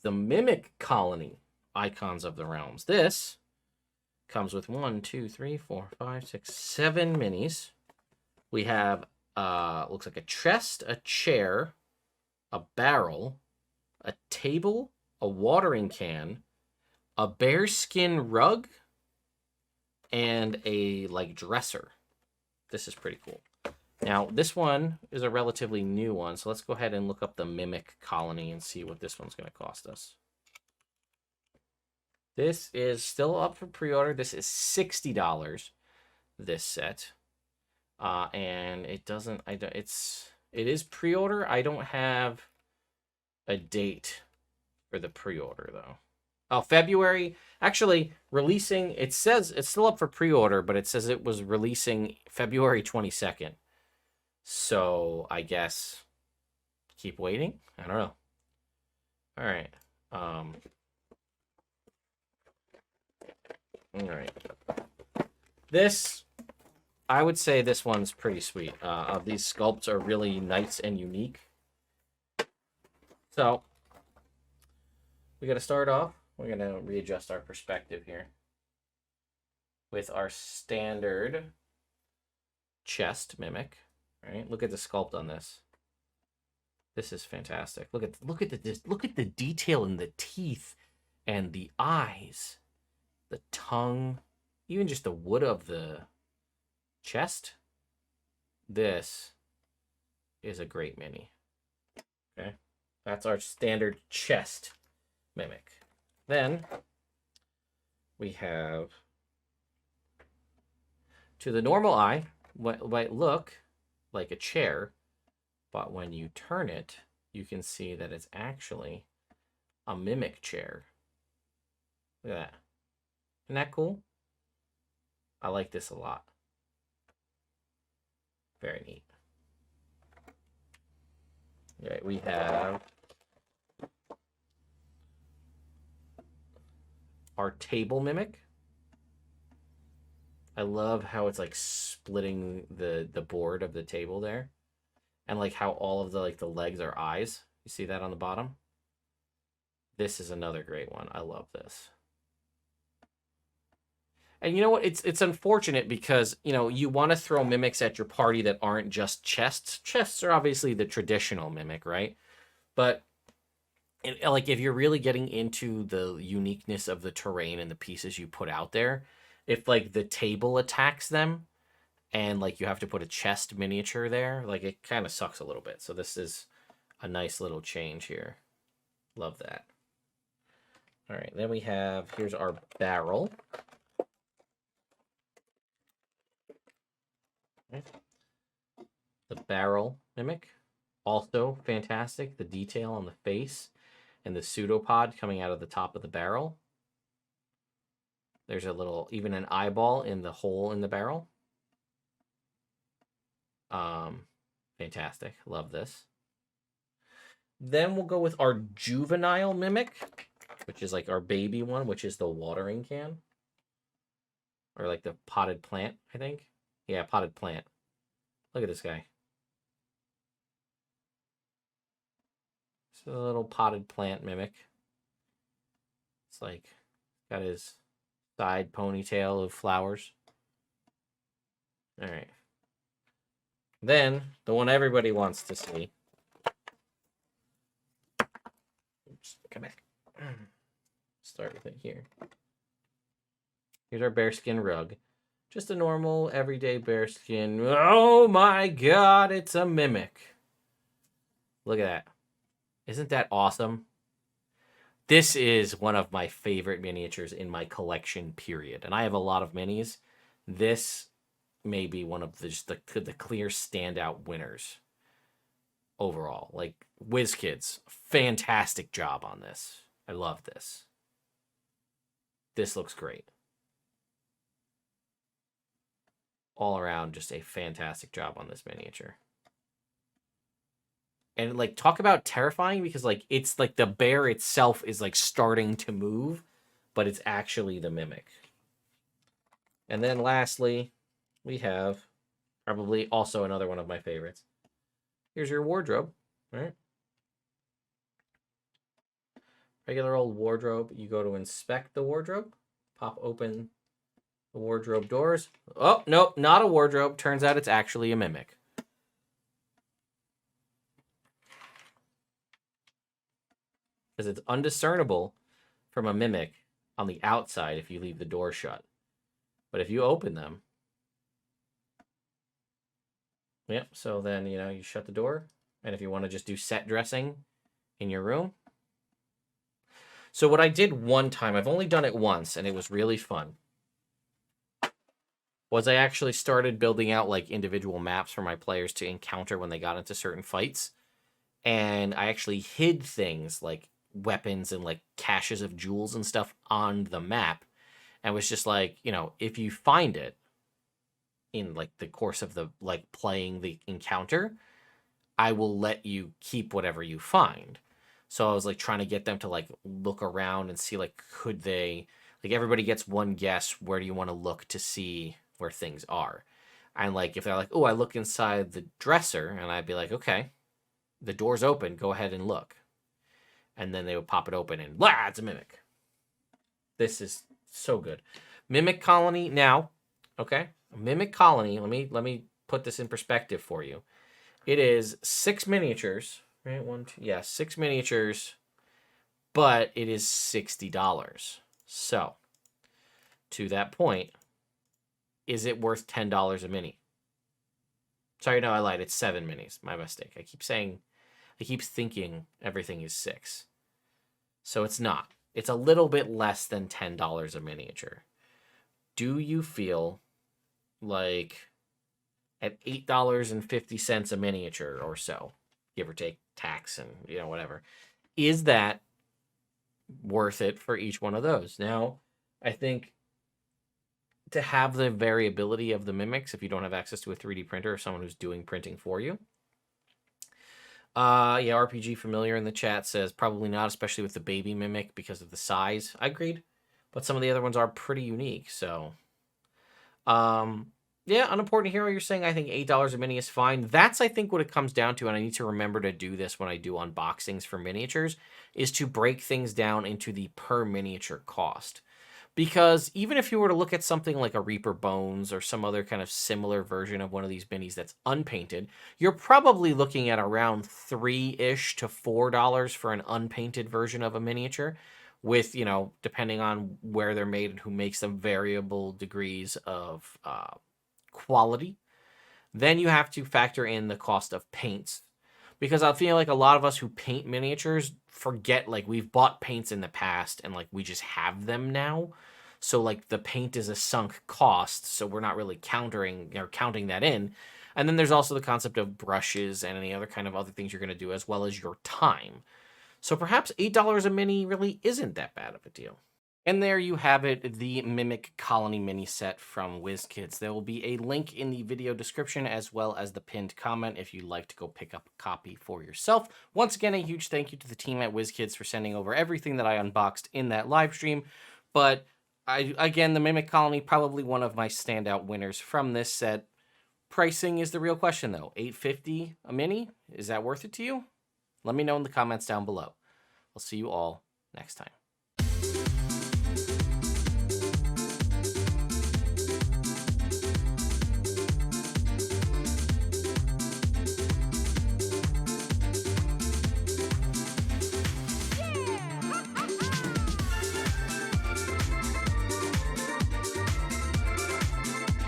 the Mimic Colony Icons of the Realms. This comes with 1, 2, 3, 4, 5, 6, 7 minis. We have looks like a chest, a chair, a barrel, a table, a watering can, a bearskin rug, and a like dresser. This is pretty cool. Now, this one is a relatively new one, so let's go ahead and look up the Mimic Colony and see what this one's going to cost us. This is still up for pre-order. This is $60, this set. And it doesn't, it is pre-order. I don't have a date for the pre-order, though. Oh, February. Actually, releasing, it says it's still up for pre-order, but it says it was releasing February 22nd. So I guess keep waiting. I don't know. All right. All right. This, I would say this one's pretty sweet. These sculpts are really nice and unique. So we got to start off. We're going to readjust our perspective here with our standard chest Mimic. Right? Look at the sculpt on this. This is fantastic. Look at the detail in the teeth and the eyes, the tongue, even just the wood of the chest. This is a great mini. Okay, that's our standard chest Mimic. Then we have, to the normal eye, what might look like a chair, but when you turn it, you can see that it's actually a Mimic chair. Look at that. Isn't that cool? I like this a lot. Very neat. All right, we have our table Mimic. I love how it's like splitting the board of the table there. And like how all of the legs are eyes. You see that on the bottom? This is another great one. I love this. And you know what? It's unfortunate because, you know, you want to throw mimics at your party that aren't just chests. Chests are obviously the traditional mimic, right? But like if you're really getting into the uniqueness of the terrain and the pieces you put out there, if like the table attacks them and like you have to put a chest miniature there, like it kind of sucks a little bit. So this is a nice little change here. Love that. All right, then we have, here's our barrel. Okay. The barrel mimic, also fantastic. The detail on the face and the pseudopod coming out of the top of the barrel. There's a little, even an eyeball in the hole in the barrel. Fantastic. Love this. Then we'll go with our juvenile mimic, which is like our baby one, which is the watering can. Or like the potted plant, I think. Yeah, potted plant. Look at this guy. It's a little potted plant mimic. It's like got his side ponytail of flowers. All right. Then the one everybody wants to see. Oops, come back. Start with it here. Here's our bearskin rug. Just a normal, everyday bearskin. Oh my god, it's a mimic. Look at that. Isn't that awesome? This is one of my favorite miniatures in my collection, period. And I have a lot of minis. This may be one of the clear standout winners overall. Like, WizKids, fantastic job on this. I love this. This looks great. All around, just a fantastic job on this miniature. And like, talk about terrifying, because like it's like the bear itself is like starting to move, but it's actually the mimic. And then lastly, we have probably also another one of my favorites. Here's your wardrobe, right? regular old wardrobe. You go to inspect the wardrobe, pop open the wardrobe doors. Oh, nope, not a wardrobe. Turns out it's actually a mimic. Because it's undiscernible from a mimic on the outside if you leave the door shut. But if you open them, yep, so then, you know, you shut the door. And if you want to just do set dressing in your room. So what I did one time, I've only done it once, and it was really fun, was I actually started building out like individual maps for my players to encounter when they got into certain fights. And I actually hid things like weapons and like caches of jewels and stuff on the map. And was just like, you know, if you find it in like the course of the like playing the encounter, I will let you keep whatever you find. So I was like trying to get them to like look around and see like, could they, like everybody gets one guess, where do you want to look to see where things are? And like if they're like, oh, I look inside the dresser, and I'd be like, okay, the door's open, go ahead and look. And then they would pop it open and blah, it's a mimic. This is so good. Mimic colony now, okay? A mimic colony, let me put this in perspective for you. It is 6 miniatures, right? 1, 2, yeah, 6 miniatures, but it is $60. So, to that point, is it worth $10 a mini? Sorry, no, I lied. It's 7 minis. My mistake. I keep thinking everything is 6. So it's not. It's a little bit less than $10 a miniature. Do you feel like at $8.50 a miniature or so, give or take tax and, you know, whatever, is that worth it for each one of those? Now, I think to have the variability of the mimics, if you don't have access to a 3D printer or someone who's doing printing for you. Yeah, RPG Familiar in the chat says probably not, especially with the baby mimic because of the size. I agreed. But some of the other ones are pretty unique, so. Yeah, Unimportant Hero, you're saying I think $8 a mini is fine. That's, I think, what it comes down to, and I need to remember to do this when I do unboxings for miniatures, is to break things down into the per miniature cost. Because even if you were to look at something like a Reaper Bones or some other kind of similar version of one of these minis that's unpainted, you're probably looking at around $3-ish to $4 for an unpainted version of a miniature with, you know, depending on where they're made and who makes them, variable degrees of quality. Then you have to factor in the cost of paints. Because I feel like a lot of us who paint miniatures forget, like, we've bought paints in the past and, like, we just have them now. So, like, the paint is a sunk cost, so we're not really counting that in. And then there's also the concept of brushes and any other kind of other things you're going to do, as well as your time. So perhaps $8 a mini really isn't that bad of a deal. And there you have it, the Mimic Colony mini set from WizKids. There will be a link in the video description as well as the pinned comment if you'd like to go pick up a copy for yourself. Once again, a huge thank you to the team at WizKids for sending over everything that I unboxed in that live stream. But again, the Mimic Colony, probably one of my standout winners from this set. Pricing is the real question though. $8.50 a mini? Is that worth it to you? Let me know in the comments down below. I'll see you all next time.